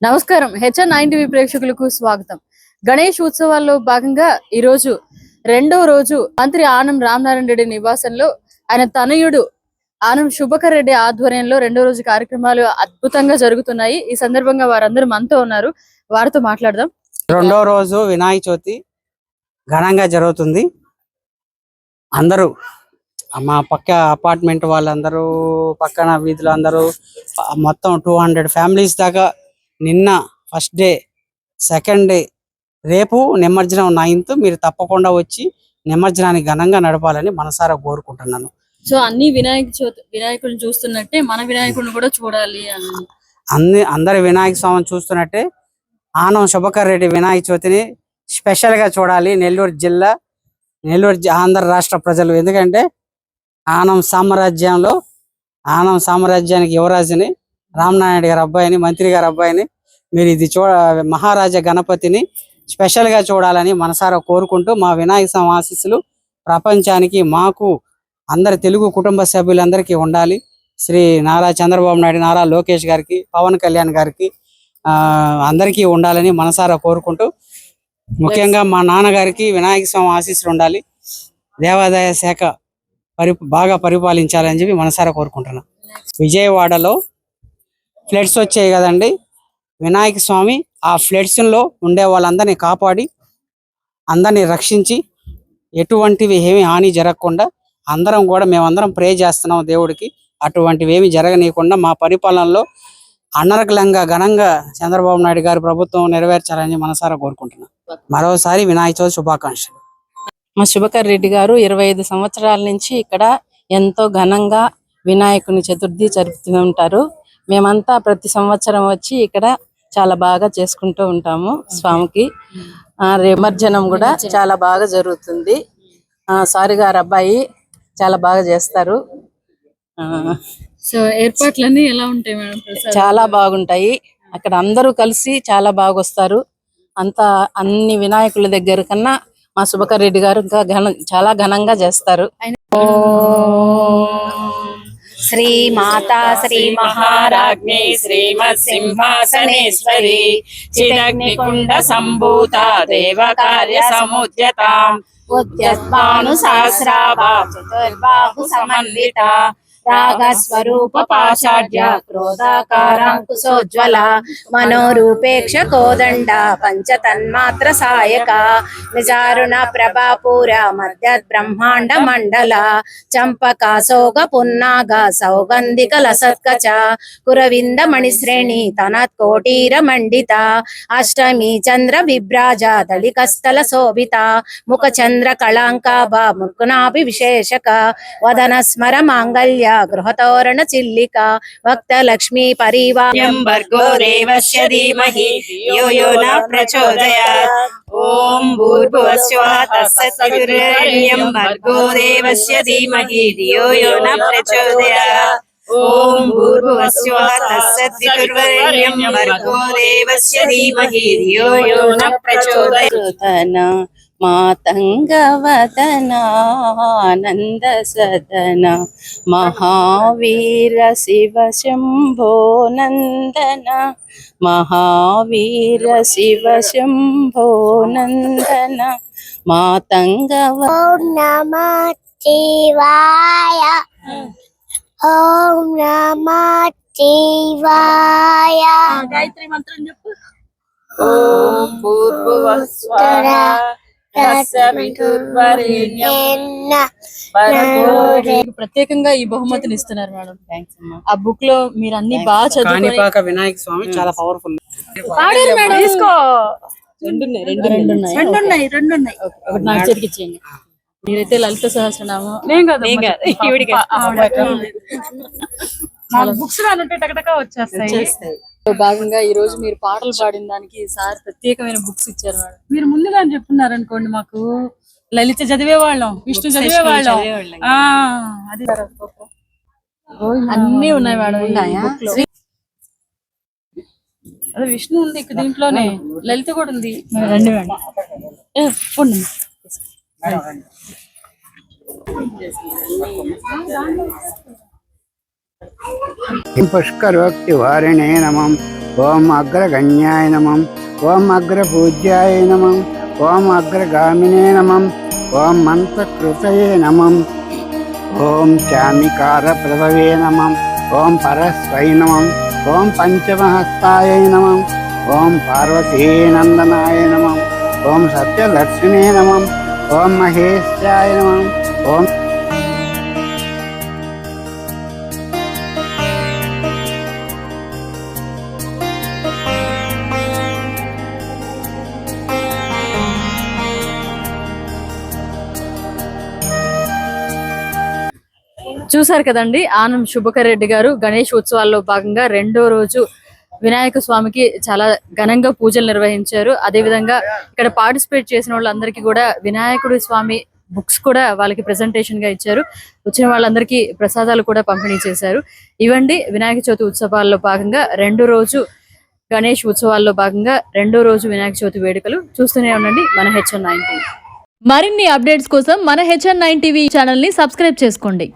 నమస్కారం. హెచ్ఎన్9 టీవీ ప్రేక్షకులకు స్వాగతం. గణేష్ ఉత్సవాల్లో భాగంగా ఈ రోజు రెండో రోజు మంత్రి ఆనం రామనారాయణ రెడ్డి నివాసంలో ఆయన తనయుడు ఆనం శుభకర్ రెడ్డి ఆధ్వర్యంలో రెండో రోజు కార్యక్రమాలు అద్భుతంగా జరుగుతున్నాయి. ఈ సందర్భంగా వారందరూ మనతో ఉన్నారు, వారితో మాట్లాడదాం. రెండో రోజు వినాయక చవితి ఘనంగా జరుగుతుంది. అందరూ మా పక్క అపార్ట్మెంట్ వాళ్ళందరూ, పక్కన వీధులు అందరూ, మొత్తం 200 ఫ్యామిలీస్ దాకా నిన్న ఫస్ట్ డే, సెకండ్ డే, రేపు నిమజ్జనం 9th. మీరు తప్పకుండా వచ్చి నిమజ్జనాన్ని ఘనంగా నడపాలని మనసారా కోరుకుంటున్నాను. సో అన్ని వినాయకుడిని చూస్తున్నట్టే మన వినాయకుడిని కూడా చూడాలి. అందరి వినాయక స్వామిని చూస్తున్నట్టే ఆనం శుభకర్ రెడ్డి వినాయక చవితిని స్పెషల్ గా చూడాలి. నెల్లూరు జిల్లా, ఆంధ్ర రాష్ట్ర ప్రజలు. ఎందుకంటే ఆనం సామ్రాజ్యానికి యువరాజుని, రామనారాయణ గారి అబ్బాయిని, మంత్రి గారి అబ్బాయిని మీరు ఇది మహారాజా గణపతిని స్పెషల్ గా చూడాలని మనసారా కోరుకుంటూ, మా వినాయక స్వామి ఆశీస్సులు ప్రపంచానికి, మాకు, అందరి తెలుగు కుటుంబ సభ్యులందరికీ ఉండాలి. శ్రీ నారా చంద్రబాబు నాయుడు, నారా లోకేష్ గారికి, పవన్ కళ్యాణ్ గారికి అందరికీ ఉండాలని మనసారా కోరుకుంటూ, ముఖ్యంగా మా నాన్నగారికి వినాయక స్వామి ఆశీస్సులు ఉండాలి. దేవాదాయ శాఖ బాగా పరిపాలించాలని చెప్పి మనసారా కోరుకుంటున్నాను. విజయవాడలో ఫ్లడ్స్ వచ్చాయి కదండి. వినాయక స్వామి ఆ ఫ్లడ్స్ లో ఉండే వాళ్ళందరినీ కాపాడి, అందరినీ రక్షించి, ఎటువంటివి ఏమి హాని జరగకుండా మేమందరం ప్రే చేస్తున్నాం దేవుడికి. అటువంటివి ఏమి జరగనీయకుండా మా పరిపాలనలో అనర్గళంగా ఘనంగా చంద్రబాబు నాయుడు గారి ప్రభుత్వం నెరవేర్చాలని మనసారా కోరుకుంటున్నాం. మరోసారి వినాయక చవితి శుభాకాంక్షలు. మా శుభకర్ రెడ్డి గారు 25 సంవత్సరాల నుంచి ఇక్కడ ఎంతో ఘనంగా వినాయకుని చతుర్థి జరుపుతూ ఉంటారు. మేమంతా ప్రతి సంవత్సరం వచ్చి ఇక్కడ చాలా బాగా చేసుకుంటూ ఉంటాము. స్వామికి నిమజ్జనం కూడా చాలా బాగా జరుగుతుంది. సారి గారు అబ్బాయి చాలా బాగా చేస్తారు. సో ఏర్పాట్లన్నీ ఎలా ఉంటాయి మేడం? చాలా బాగుంటాయి. అక్కడ అందరూ కలిసి చాలా బాగా వస్తారు. అన్ని వినాయకుల దగ్గర కన్నా మా శుభకర్ రెడ్డి గారు ఇంకా చాలా ఘనంగా చేస్తారు. శ్రీ మాతా శ్రీ మహారాజ్ఞి శ్రీమత్ సింహాసనేశ్వరి చిదగ్నికుండ సంభూత దేవ కార్య సముద్యత ఉద్యత్మాను సహస్రాభా చతుర్బాహు సమన్విత రాగస్వరూప పాషాఢ్య క్రోధాకారాంకుశోజ్వల మనోరూపేక్ష కోదండ పంచతన్మాత్ర సాయక నిజారుణ ప్రభాపూర మధ్య బ్రహ్మాండ మండల చంపకాసోగ పున్నాగ సౌగంధిక లసత్కచ కురవింద మణిశ్రేణి తనత్ కోటీర మండిత అష్టమి చంద్ర విభ్రాజ దళికస్థల శోభిత ముఖ చంద్ర కళాంకాభ ముకునాభి విశేషక వదన స్మర మాంగళ్య గృహతోరణ చిల్లిక భక్త లక్ష్మీ పరివారం భర్గో దేవస్య ధీమహి ధియో యో న ప్రచోదయాత్ ఓం భూర్భువస్సువః తత్సవితుర్వరేణ్యం భర్గో దేవస్య ధీమహి ధియో యో న ప్రచోదయాత్ ఓం భూర్భువస్సువః తత్సవితుర్వరేణ్యం భర్గో దేవస్య ధీమహి ధియో యో న ప్రచోదయాత్ మాతంగవదనానంద సదన మహావీర శివ శంభో నందన మహావీర శివ శంభో నందన మాతంగవ. ఓం నమః శివాయ ఓం నమః శివాయ. గాయత్రి మంత్రం చెప్పు. ఓం భూర్భువస్సువః ప్రత్యేకంగా ఈ బహుమతిని ఇస్తున్నారు మేడం. ఆ బుక్ లో మీరు అన్ని బాగా చదువుకొని వినాయక స్వామి చాలా పవర్ఫుల్. రెండు ఉన్నాయి. ఒకటి నాకు చేతికి ఇచ్చేయండి. మీరైతే లలిత సహస్రనామం భాగంగా ఈ రోజు మీరు పాటలు పాడిన దానికి సార్ ప్రత్యేకమైన బుక్స్ ఇచ్చారు మేడం. మీరు ముందుగా చెప్తున్నారు అనుకోండి, మాకు లలిత చదివేవాళ్ళం, విష్ణు చదివేవాళ్ళం. అది అన్ని ఉన్నాయి మేడం. అదే విష్ణు ఉంది దీంట్లోనే, లలిత కూడా ఉంది. రండి మేడం. పుష్కరోక్తి వారిణే నమః ఓం అగ్రగణ్యాయ నమః. ఓం అగ్రపూజ్యాయ నమః. ఓం అగ్రగామినే నమః. ఓం మంత్రకృతయే నమః. ఓం చామికార ప్రభవే నమః. ఓం పరస్వై నమః. ఓం పంచమహస్తాయ నమః. ఓం పార్వతీనందనాయ నమః. ఓం సత్యలక్ష్మీ నమః. ఓం మహేశాయ నమః. ఓం చూసారు కదండి, ఆనం శుభకర్ రెడ్డి గారు గణేష్ ఉత్సవాల్లో భాగంగా రెండో రోజు వినాయక స్వామికి చాలా ఘనంగా పూజలు నిర్వహించారు. అదే విధంగా ఇక్కడ పార్టిసిపేట్ చేసిన వాళ్ళందరికీ కూడా వినాయకుడి స్వామి బుక్స్ కూడా వాళ్ళకి ప్రెజెంటేషన్ గా ఇచ్చారు. వచ్చిన వాళ్ళందరికీ ప్రసాదాలు కూడా పంపిణీ చేశారు. ఇవండి వినాయక చవితి ఉత్సవాల్లో భాగంగా రెండో రోజు గణేష్ ఉత్సవాల్లో భాగంగా రెండో రోజు వినాయక చవితి వేడుకలు. చూస్తూనే ఉండండి మన HN9 టీవీ. మరిన్ని అప్డేట్స్ కోసం మన HN9 టీవీ ఛానల్ ని సబ్స్క్రైబ్ చేసుకోండి.